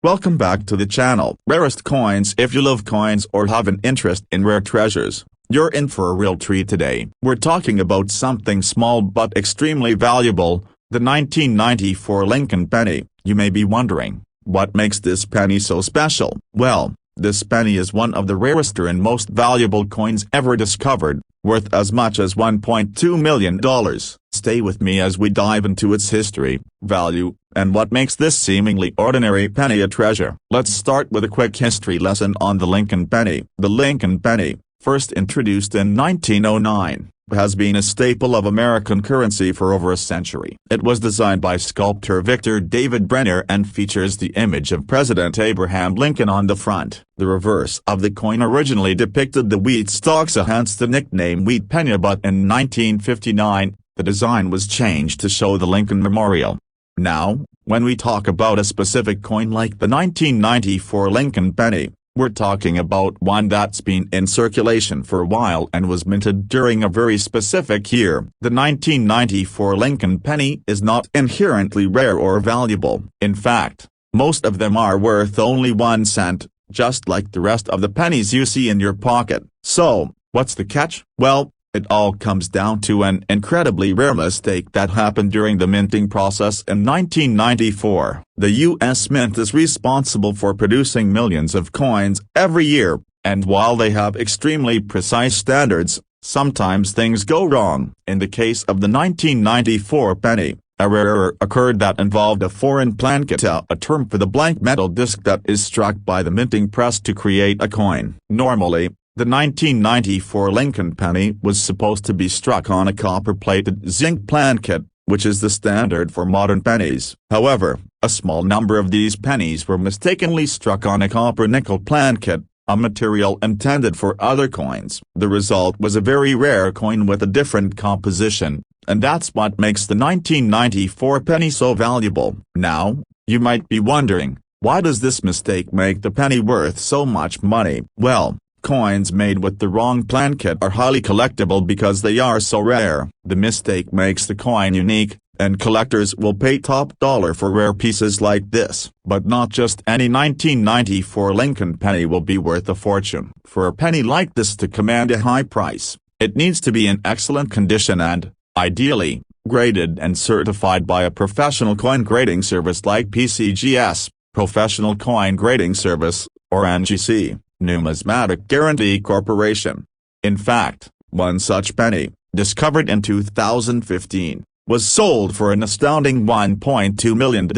Welcome back to the channel. Rarest coins. If you love coins or have an interest in rare treasures, you're in for a real treat today. We're talking about something small but extremely valuable, the 1994 Lincoln penny. You may be wondering, what makes this penny so special? Well, this penny is one of the rarest and most valuable coins ever discovered, worth as much as $1.2 million. Stay with me as we dive into its history, value, and what makes this seemingly ordinary penny a treasure. Let's start with a quick history lesson on the Lincoln penny. The Lincoln penny, first introduced in 1909, has been a staple of American currency for over a century. It was designed by sculptor Victor David Brenner and features the image of President Abraham Lincoln on the front. The reverse of the coin originally depicted the wheat stalks, hence the nickname wheat penny, but in 1959, the design was changed to show the Lincoln Memorial. Now, when we talk about a specific coin like the 1994 Lincoln penny, we're talking about one that's been in circulation for a while and was minted during a very specific year. The 1994 Lincoln penny is not inherently rare or valuable. In fact, most of them are worth only 1 cent, just like the rest of the pennies you see in your pocket. So, what's the catch? Well, it all comes down to an incredibly rare mistake that happened during the minting process in 1994. The U.S. Mint is responsible for producing millions of coins every year, and while they have extremely precise standards, sometimes things go wrong. In the case of the 1994 penny, a rare error occurred that involved a foreign planchet, a term for the blank metal disc that is struck by the minting press to create a coin. Normally, the 1994 Lincoln penny was supposed to be struck on a copper-plated zinc planchet, which is the standard for modern pennies. However, a small number of these pennies were mistakenly struck on a copper-nickel planchet, a material intended for other coins. The result was a very rare coin with a different composition, and that's what makes the 1994 penny so valuable. Now, you might be wondering, why does this mistake make the penny worth so much money? Well, coins made with the wrong planchet are highly collectible because they are so rare. The mistake makes the coin unique, and collectors will pay top dollar for rare pieces like this. But not just any 1994 Lincoln penny will be worth a fortune. For a penny like this to command a high price, it needs to be in excellent condition and, ideally, graded and certified by a professional coin grading service like PCGS, Professional Coin Grading Service, or NGC. Numismatic Guarantee Corporation. In fact, one such penny, discovered in 2015, was sold for an astounding $1.2 million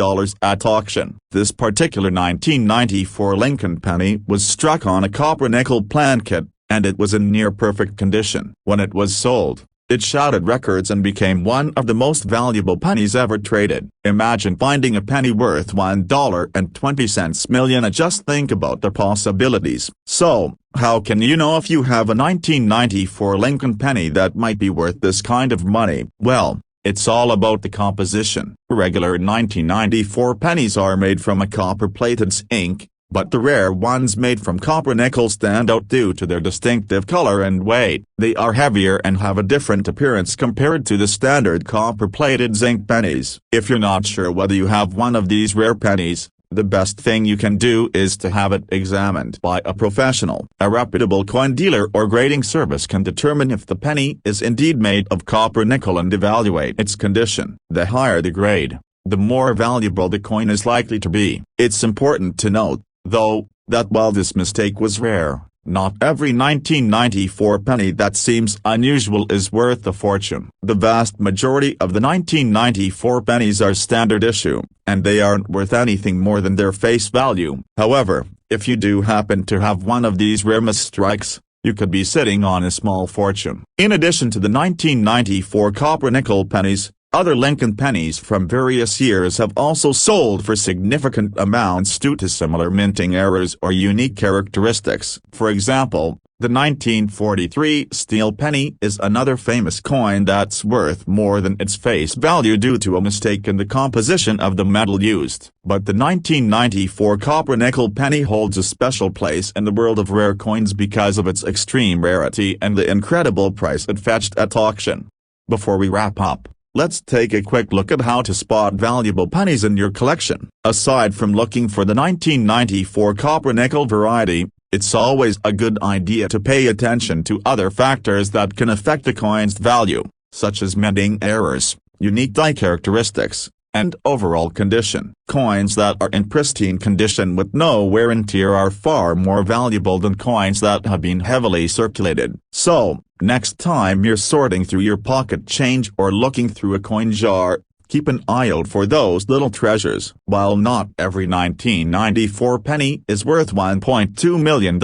at auction. This particular 1994 Lincoln penny was struck on a copper-nickel planchet, and it was in near-perfect condition. When it was sold, it shattered records and became one of the most valuable pennies ever traded. Imagine finding a penny worth $1.20 million. Just think about the possibilities. So, how can you know if you have a 1994 Lincoln penny that might be worth this kind of money? Well, it's all about the composition. Regular 1994 pennies are made from a copper-plated zinc, but the rare ones made from copper-nickel stand out due to their distinctive color and weight. They are heavier and have a different appearance compared to the standard copper-plated zinc pennies. If you're not sure whether you have one of these rare pennies, the best thing you can do is to have it examined by a professional. A reputable coin dealer or grading service can determine if the penny is indeed made of copper-nickel and evaluate its condition. The higher the grade, the more valuable the coin is likely to be. It's important to note, though, that while this mistake was rare, not every 1994 penny that seems unusual is worth a fortune. The vast majority of the 1994 pennies are standard issue, and they aren't worth anything more than their face value. However, if you do happen to have one of these rare misstrikes, you could be sitting on a small fortune. In addition to the 1994 copper-nickel pennies, other Lincoln pennies from various years have also sold for significant amounts due to similar minting errors or unique characteristics. For example, the 1943 steel penny is another famous coin that's worth more than its face value due to a mistake in the composition of the metal used. But the 1994 copper-nickel penny holds a special place in the world of rare coins because of its extreme rarity and the incredible price it fetched at auction. Before we wrap up, let's take a quick look at how to spot valuable pennies in your collection. Aside from looking for the 1994 copper-nickel variety, it's always a good idea to pay attention to other factors that can affect the coin's value, such as minting errors, unique die characteristics, and overall condition. Coins that are in pristine condition with no wear and tear are far more valuable than coins that have been heavily circulated. So, next time you're sorting through your pocket change or looking through a coin jar, keep an eye out for those little treasures. While not every 1994 penny is worth $1.2 million,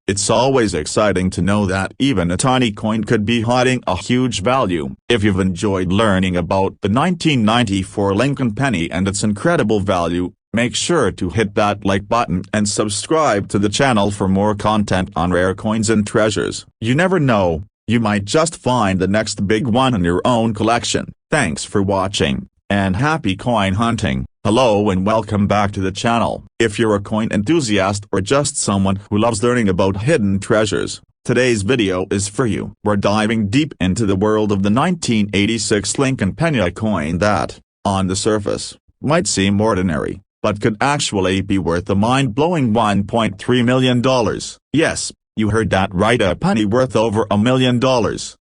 it's always exciting to know that even a tiny coin could be hiding a huge value. If you've enjoyed learning about the 1994 Lincoln penny and its incredible value, make sure to hit that like button and subscribe to the channel for more content on rare coins and treasures. You never know, you might just find the next big one in your own collection. Thanks for watching, and happy coin hunting. Hello and welcome back to the channel. If you're a coin enthusiast or just someone who loves learning about hidden treasures, today's video is for you. We're diving deep into the world of the 1986 Lincoln penny, a coin that, on the surface, might seem ordinary, but could actually be worth a mind-blowing $1.3 million. Yes, you heard that right, a penny worth over $1 million.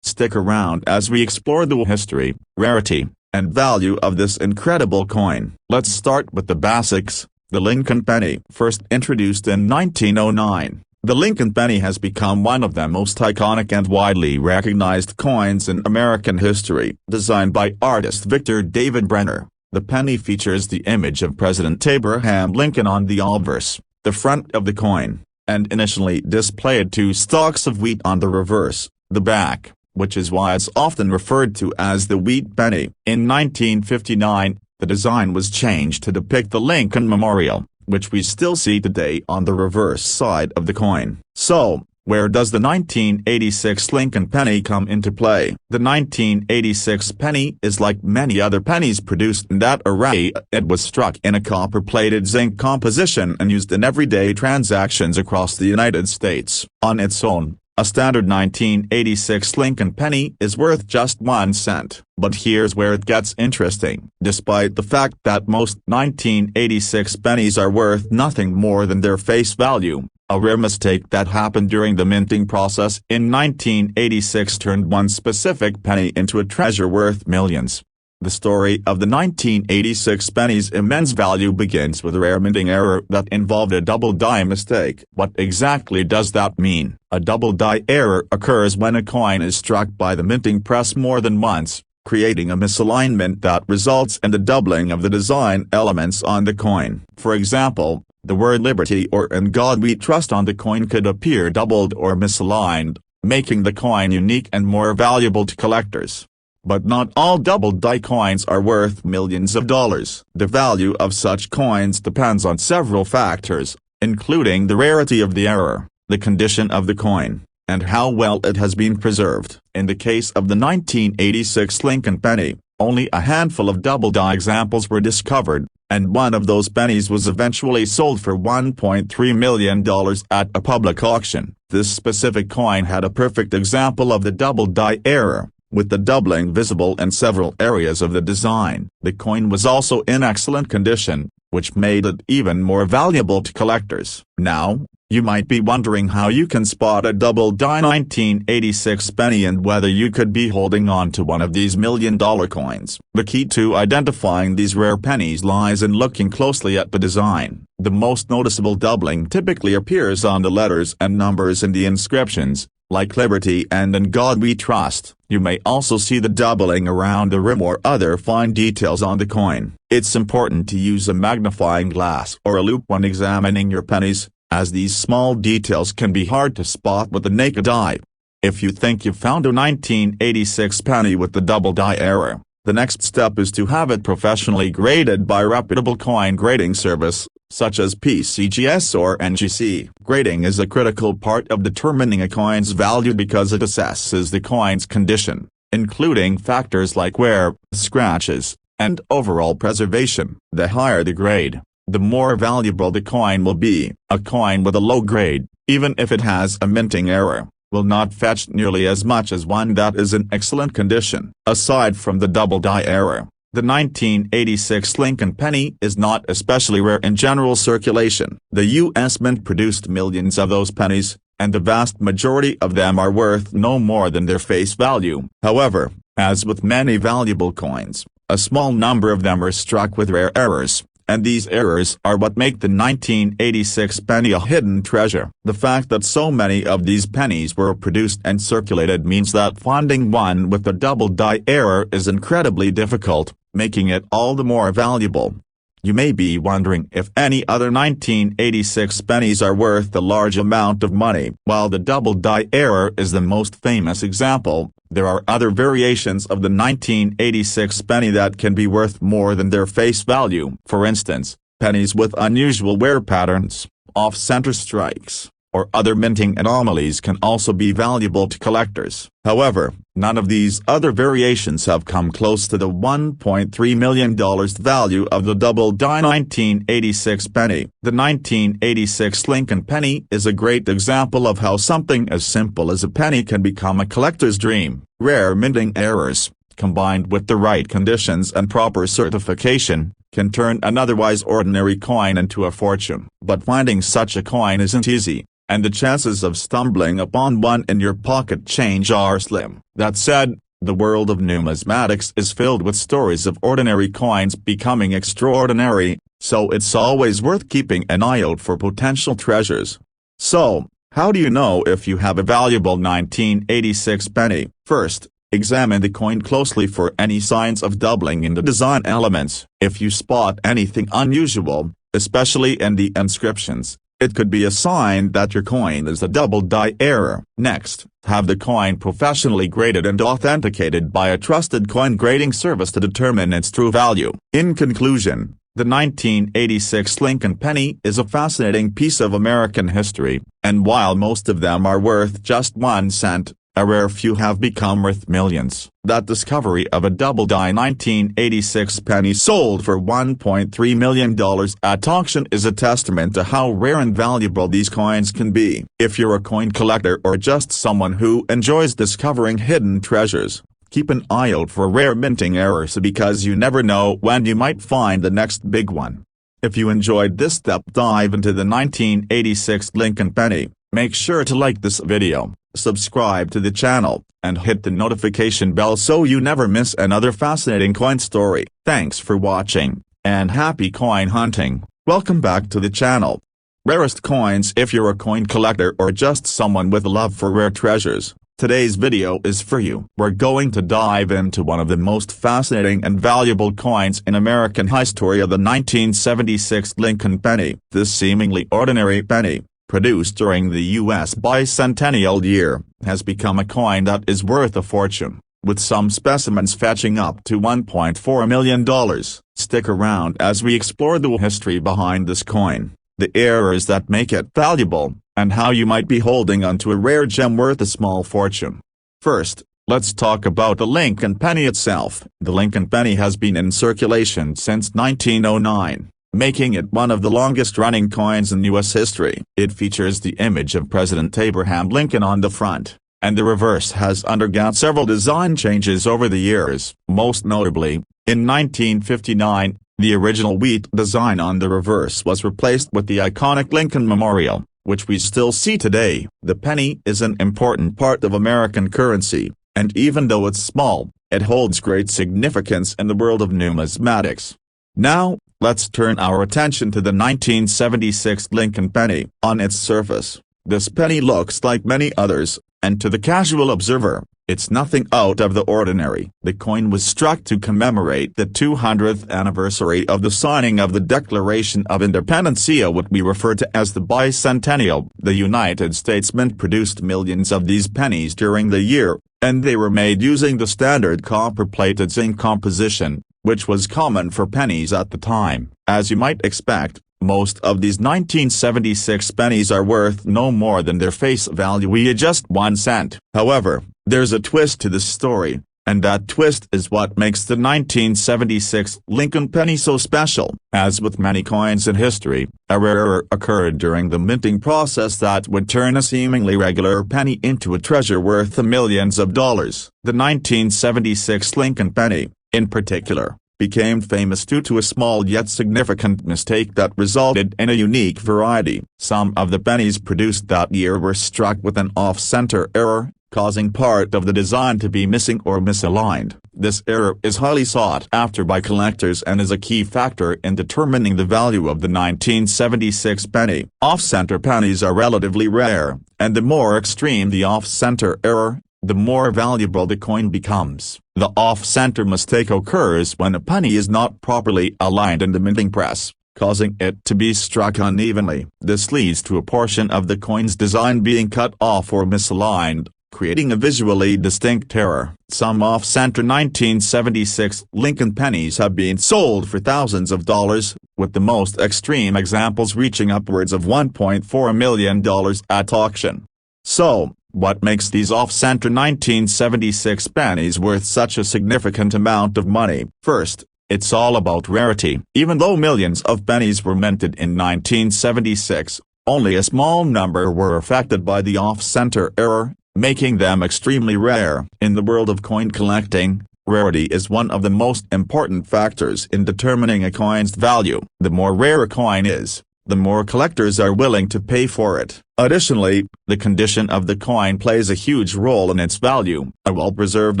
Stick around as we explore the history, rarity, and value of this incredible coin. Let's start with the basics. The Lincoln penny. First introduced in 1909, the Lincoln penny has become one of the most iconic and widely recognized coins in American history. Designed by artist Victor David Brenner, the penny features the image of President Abraham Lincoln on the obverse, the front of the coin, and initially displayed two stalks of wheat on the reverse, the back, which is why it's often referred to as the wheat penny. In 1959, the design was changed to depict the Lincoln Memorial, which we still see today on the reverse side of the coin. So, where does the 1986 Lincoln penny come into play? The 1986 penny is like many other pennies produced in that era. It was struck in a copper-plated zinc composition and used in everyday transactions across the United States. On its own, a standard 1986 Lincoln penny is worth just 1 cent. But here's where it gets interesting. Despite the fact that most 1986 pennies are worth nothing more than their face value, a rare mistake that happened during the minting process in 1986 turned one specific penny into a treasure worth millions. The story of the 1986 penny's immense value begins with a rare minting error that involved a double die mistake. What exactly does that mean? A double die error occurs when a coin is struck by the minting press more than once, creating a misalignment that results in the doubling of the design elements on the coin. For example, the word liberty or "In God We Trust" on the coin could appear doubled or misaligned, making the coin unique and more valuable to collectors. But not all double-die coins are worth millions of dollars. The value of such coins depends on several factors, including the rarity of the error, the condition of the coin, and how well it has been preserved. In the case of the 1986 Lincoln penny, only a handful of double-die examples were discovered, and one of those pennies was eventually sold for $1.3 million at a public auction. This specific coin had a perfect example of the double-die error, with the doubling visible in several areas of the design. The coin was also in excellent condition, which made it even more valuable to collectors. Now, you might be wondering how you can spot a double-die 1986 penny and whether you could be holding on to one of these million-dollar coins. The key to identifying these rare pennies lies in looking closely at the design. The most noticeable doubling typically appears on the letters and numbers in the inscriptions, like Liberty and In God We Trust. You may also see the doubling around the rim or other fine details on the coin. It's important to use a magnifying glass or a loupe when examining your pennies, as these small details can be hard to spot with the naked eye. If you think you've found a 1986 penny with the double die error, the next step is to have it professionally graded by a reputable coin grading service, such as PCGS or NGC. Grading is a critical part of determining a coin's value because it assesses the coin's condition, including factors like wear, scratches, and overall preservation. The higher the grade, the more valuable the coin will be. A coin with a low grade, even if it has a minting error, will not fetch nearly as much as one that is in excellent condition. Aside from the double die error, the 1986 Lincoln penny is not especially rare in general circulation. The U.S. Mint produced millions of those pennies, and the vast majority of them are worth no more than their face value. However, as with many valuable coins, a small number of them are struck with rare errors, and these errors are what make the 1986 penny a hidden treasure. The fact that so many of these pennies were produced and circulated means that finding one with a double die error is incredibly difficult, making it all the more valuable. You may be wondering if any other 1986 pennies are worth a large amount of money. While the double die error is the most famous example, there are other variations of the 1986 penny that can be worth more than their face value. For instance, pennies with unusual wear patterns, off-center strikes, or other minting anomalies can also be valuable to collectors. However, none of these other variations have come close to the $1.3 million value of the double die 1986 penny. The 1986 Lincoln penny is a great example of how something as simple as a penny can become a collector's dream. Rare minting errors, combined with the right conditions and proper certification, can turn an otherwise ordinary coin into a fortune. But finding such a coin isn't easy, and the chances of stumbling upon one in your pocket change are slim. That said, the world of numismatics is filled with stories of ordinary coins becoming extraordinary, so it's always worth keeping an eye out for potential treasures. So, how do you know if you have a valuable 1986 penny? First, examine the coin closely for any signs of doubling in the design elements. If you spot anything unusual, especially in the inscriptions, it could be a sign that your coin is a double die error. Next, have the coin professionally graded and authenticated by a trusted coin grading service to determine its true value. In conclusion, the 1986 Lincoln penny is a fascinating piece of American history, and while most of them are worth just 1 cent, a rare few have become worth millions. That discovery of a double die 1986 penny sold for $1.3 million at auction is a testament to how rare and valuable these coins can be. If you're a coin collector or just someone who enjoys discovering hidden treasures, keep an eye out for rare minting errors because you never know when you might find the next big one. If you enjoyed this deep dive into the 1986 Lincoln penny, make sure to like this video, subscribe to the channel, and hit the notification bell so you never miss another fascinating coin story. Thanks for watching, and happy coin hunting. Welcome back to the channel. Rarest coins. If you're a coin collector or just someone with a love for rare treasures, today's video is for you. We're going to dive into one of the most fascinating and valuable coins in American history, of the 1976 Lincoln penny. This seemingly ordinary penny, produced during the U.S. bicentennial year, has become a coin that is worth a fortune, with some specimens fetching up to $1.4 million. Stick around as we explore the history behind this coin, the errors that make it valuable, and how you might be holding onto a rare gem worth a small fortune. First, let's talk about the Lincoln penny itself. The Lincoln penny has been in circulation since 1909. Making it one of the longest-running coins in U.S. history. It features the image of President Abraham Lincoln on the front, and the reverse has undergone several design changes over the years. Most notably, in 1959, the original wheat design on the reverse was replaced with the iconic Lincoln Memorial, which we still see today. The penny is an important part of American currency, and even though it's small, it holds great significance in the world of numismatics. Now, let's turn our attention to the 1976 Lincoln penny. On its surface, this penny looks like many others, and to the casual observer, it's nothing out of the ordinary. The coin was struck to commemorate the 200th anniversary of the signing of the Declaration of Independence, what we refer to as the bicentennial. The United States Mint produced millions of these pennies during the year, and they were made using the standard copper-plated zinc composition, which was common for pennies at the time. As you might expect, most of these 1976 pennies are worth no more than their face value, just 1 cent. However, there's a twist to this story. And that twist is what makes the 1976 Lincoln penny so special. As with many coins in history, a rare error occurred during the minting process that would turn a seemingly regular penny into a treasure worth millions of dollars. The 1976 Lincoln penny, in particular, became famous due to a small yet significant mistake that resulted in a unique variety. Some of the pennies produced that year were struck with an off-center error, causing part of the design to be missing or misaligned. This error is highly sought after by collectors and is a key factor in determining the value of the 1976 penny. Off-center pennies are relatively rare, and the more extreme the off-center error, the more valuable the coin becomes. The off-center mistake occurs when a penny is not properly aligned in the minting press, causing it to be struck unevenly. This leads to a portion of the coin's design being cut off or misaligned, creating a visually distinct error. Some off-center 1976 Lincoln pennies have been sold for thousands of dollars, with the most extreme examples reaching upwards of $1.4 million at auction. So, what makes these off-center 1976 pennies worth such a significant amount of money? First, it's all about rarity. Even though millions of pennies were minted in 1976, only a small number were affected by the off-center error, making them extremely rare. In the world of coin collecting, rarity is one of the most important factors in determining a coin's value. The more rare a coin is, the more collectors are willing to pay for it. Additionally, the condition of the coin plays a huge role in its value. A well-preserved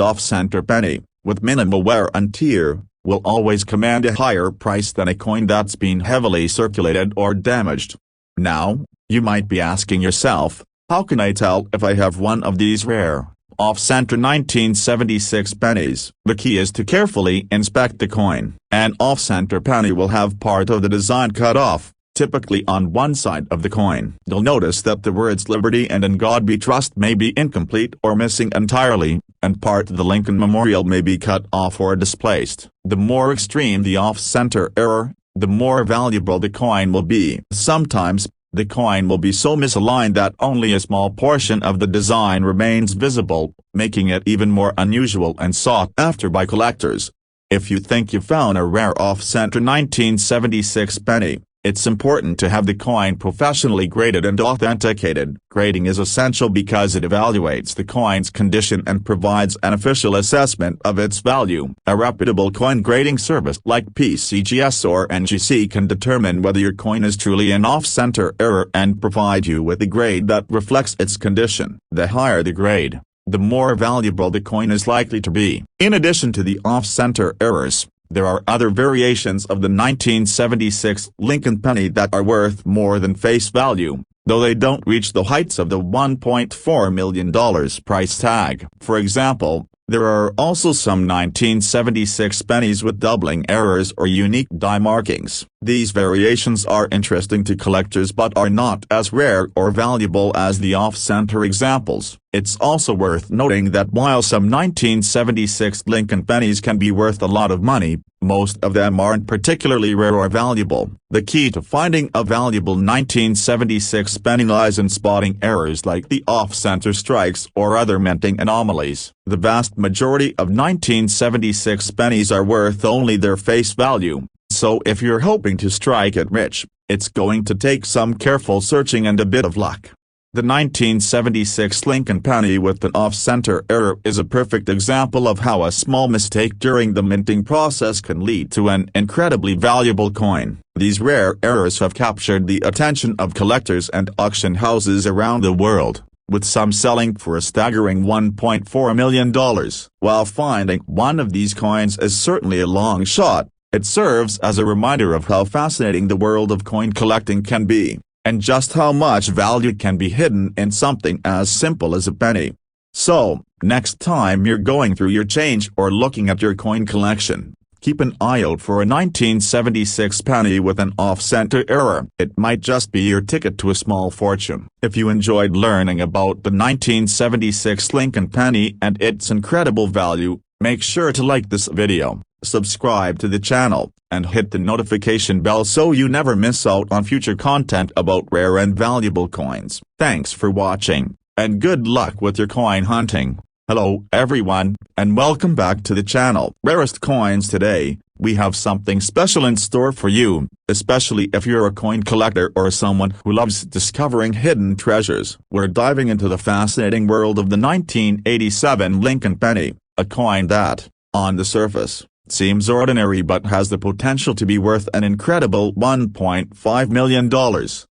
off-center penny, with minimal wear and tear, will always command a higher price than a coin that's been heavily circulated or damaged. Now, you might be asking yourself, how can I tell if I have one of these rare, off-center 1976 pennies? The key is to carefully inspect the coin. An off-center penny will have part of the design cut off, typically on one side of the coin. You'll notice that the words "Liberty" and "In God We Trust" may be incomplete or missing entirely, and part of the Lincoln Memorial may be cut off or displaced. The more extreme the off-center error, the more valuable the coin will be. Sometimes, the coin will be so misaligned that only a small portion of the design remains visible, making it even more unusual and sought after by collectors. If you think you found a rare off-center 1976 penny, it's important to have the coin professionally graded and authenticated. Grading is essential because it evaluates the coin's condition and provides an official assessment of its value. A reputable coin grading service like PCGS or NGC can determine whether your coin is truly an off-center error and provide you with a grade that reflects its condition. The higher the grade, the more valuable the coin is likely to be. In addition to the off-center errors, there are other variations of the 1976 Lincoln penny that are worth more than face value, though they don't reach the heights of the $1.4 million price tag. For example, there are also some 1976 pennies with doubling errors or unique die markings. These variations are interesting to collectors but are not as rare or valuable as the off-center examples. It's also worth noting that while some 1976 Lincoln pennies can be worth a lot of money, most of them aren't particularly rare or valuable. The key to finding a valuable 1976 penny lies in spotting errors like the off-center strikes or other minting anomalies. The vast majority of 1976 pennies are worth only their face value, so if you're hoping to strike it rich, it's going to take some careful searching and a bit of luck. The 1976 Lincoln penny with an off-center error is a perfect example of how a small mistake during the minting process can lead to an incredibly valuable coin. These rare errors have captured the attention of collectors and auction houses around the world, with some selling for a staggering $1.4 million. While finding one of these coins is certainly a long shot, it serves as a reminder of how fascinating the world of coin collecting can be, and just how much value can be hidden in something as simple as a penny. So, next time you're going through your change or looking at your coin collection, keep an eye out for a 1976 penny with an off-center error. It might just be your ticket to a small fortune. If you enjoyed learning about the 1976 Lincoln penny and its incredible value, make sure to like this video, subscribe to the channel, and hit the notification bell so you never miss out on future content about rare and valuable coins. Thanks for watching, and good luck with your coin hunting. Hello everyone, and welcome back to the channel. Rarest coins. Today, we have something special in store for you, especially if you're a coin collector or someone who loves discovering hidden treasures. We're diving into the fascinating world of the 1987 Lincoln penny, a coin that, on the surface, seems ordinary but has the potential to be worth an incredible $1.5 million.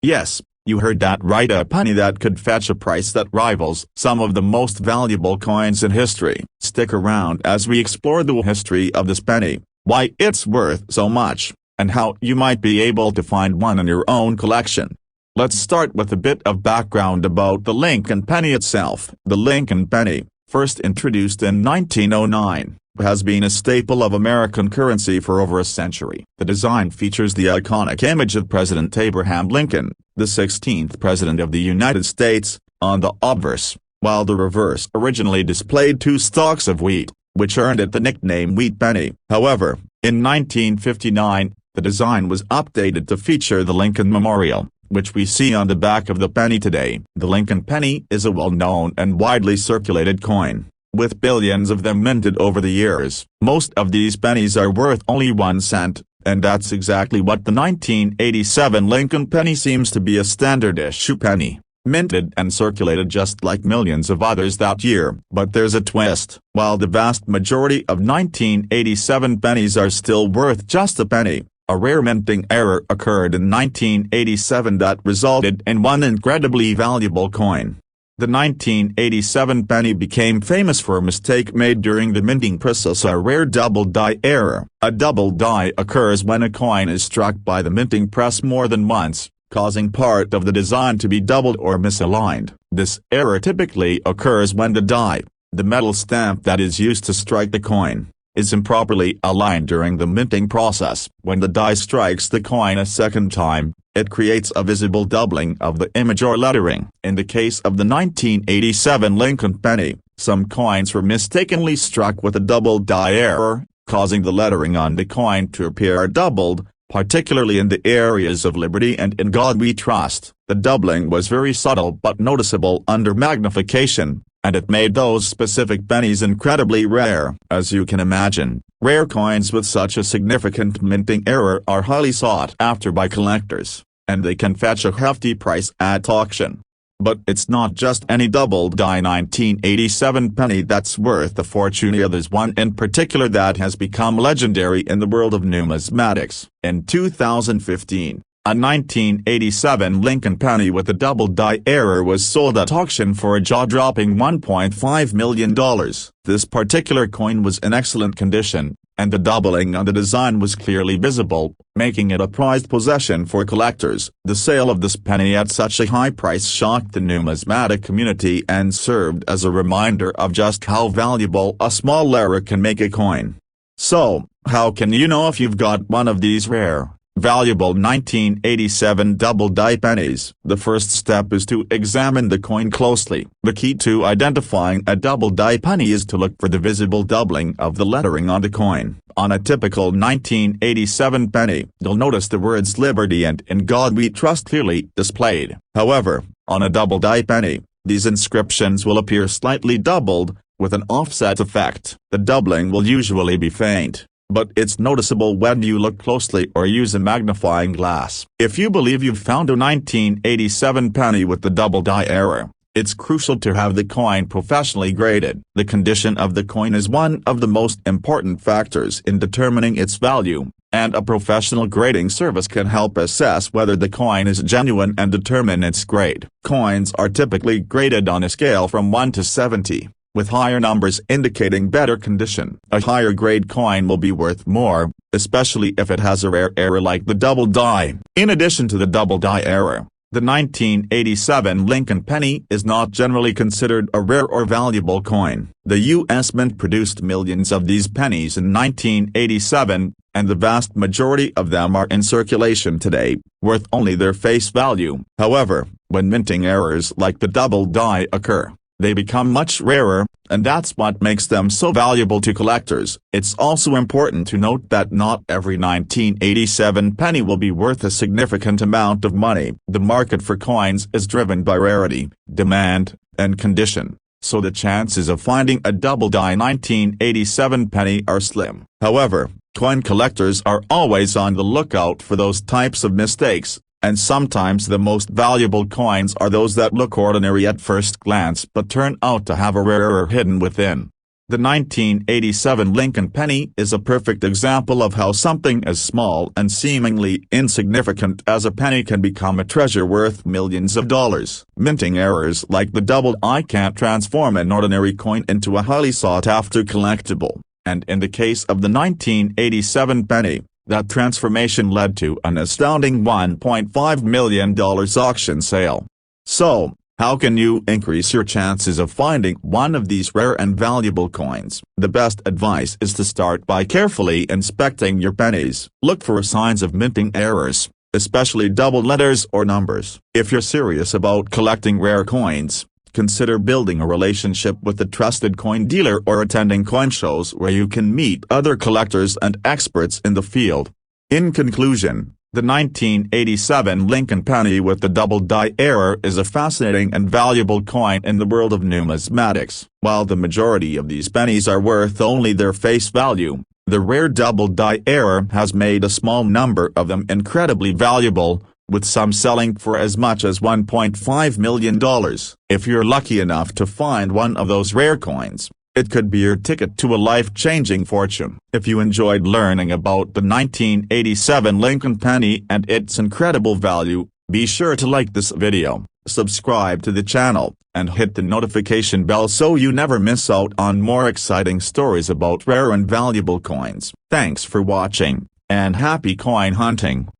Yes, you heard that right, a penny that could fetch a price that rivals some of the most valuable coins in history. Stick around as we explore the history of this penny, why it's worth so much, and how you might be able to find one in your own collection. Let's start with a bit of background about the Lincoln penny itself. The Lincoln penny, first introduced in 1909, has been a staple of American currency for over a century. The design features the iconic image of President Abraham Lincoln, the 16th President of the United States, on the obverse, while the reverse originally displayed two stalks of wheat, which earned it the nickname Wheat Penny. However, in 1959, the design was updated to feature the Lincoln Memorial, which we see on the back of the penny today. The Lincoln penny is a well-known and widely circulated coin, with billions of them minted over the years. Most of these pennies are worth only 1 cent, and that's exactly what the 1987 Lincoln penny seems to be, a standard issue penny, minted and circulated just like millions of others that year. But there's a twist. While the vast majority of 1987 pennies are still worth just a penny, a rare minting error occurred in 1987 that resulted in one incredibly valuable coin. The 1987 penny became famous for a mistake made during the minting process, a rare double die error. A double die occurs when a coin is struck by the minting press more than once, causing part of the design to be doubled or misaligned. This error typically occurs when the die, the metal stamp that is used to strike the coin, is improperly aligned during the minting process. When the die strikes the coin a second time, it creates a visible doubling of the image or lettering. In the case of the 1987 Lincoln penny, some coins were mistakenly struck with a double die error, causing the lettering on the coin to appear doubled, particularly in the areas of Liberty and In God We Trust. The doubling was very subtle but noticeable under magnification, and it made those specific pennies incredibly rare. As you can imagine, rare coins with such a significant minting error are highly sought after by collectors, and they can fetch a hefty price at auction. But it's not just any double die 1987 penny that's worth a fortune. There's one in particular that has become legendary in the world of numismatics. In 2015, a 1987 Lincoln penny with a double die error was sold at auction for a jaw-dropping $1.5 million. This particular coin was in excellent condition, and the doubling on the design was clearly visible, making it a prized possession for collectors. The sale of this penny at such a high price shocked the numismatic community and served as a reminder of just how valuable a small error can make a coin. So, how can you know if you've got one of these rare, valuable 1987 double die pennies? The first step is to examine the coin closely. The key to identifying a double die penny is to look for the visible doubling of the lettering on the coin. On a typical 1987 penny, you'll notice the words Liberty and In God We Trust clearly displayed. However, on a double die penny, these inscriptions will appear slightly doubled, with an offset effect. The doubling will usually be faint, but it's noticeable when you look closely or use a magnifying glass. If you believe you've found a 1987 penny with the double die error, it's crucial to have the coin professionally graded. The condition of the coin is one of the most important factors in determining its value, and a professional grading service can help assess whether the coin is genuine and determine its grade. Coins are typically graded on a scale from 1 to 70. With higher numbers indicating better condition. A higher grade coin will be worth more, especially if it has a rare error like the double die. In addition to the double die error, the 1987 Lincoln penny is not generally considered a rare or valuable coin. The U.S. Mint produced millions of these pennies in 1987, and the vast majority of them are in circulation today, worth only their face value. However, when minting errors like the double die occur, they become much rarer, and that's what makes them so valuable to collectors. It's also important to note that not every 1987 penny will be worth a significant amount of money. The market for coins is driven by rarity, demand, and condition. so the chances of finding a double-die 1987 penny are slim. However, coin collectors are always on the lookout for those types of mistakes, and sometimes the most valuable coins are those that look ordinary at first glance but turn out to have a rarer hidden within. The 1987 Lincoln penny is a perfect example of how something as small and seemingly insignificant as a penny can become a treasure worth millions of dollars. Minting errors like the double I can't transform an ordinary coin into a highly sought-after collectible, and in the case of the 1987 penny, that transformation led to an astounding $1.5 million auction sale. So, how can you increase your chances of finding one of these rare and valuable coins? The best advice is to start by carefully inspecting your pennies. Look for signs of minting errors, especially double letters or numbers. If you're serious about collecting rare coins, consider building a relationship with a trusted coin dealer or attending coin shows where you can meet other collectors and experts in the field. In conclusion, the 1987 Lincoln penny with the double die error is a fascinating and valuable coin in the world of numismatics. While the majority of these pennies are worth only their face value, the rare double die error has made a small number of them incredibly valuable, with some selling for as much as $1.5 million. If you're lucky enough to find one of those rare coins, it could be your ticket to a life-changing fortune. If you enjoyed learning about the 1987 Lincoln penny and its incredible value, be sure to like this video, subscribe to the channel, and hit the notification bell so you never miss out on more exciting stories about rare and valuable coins. Thanks for watching, and happy coin hunting!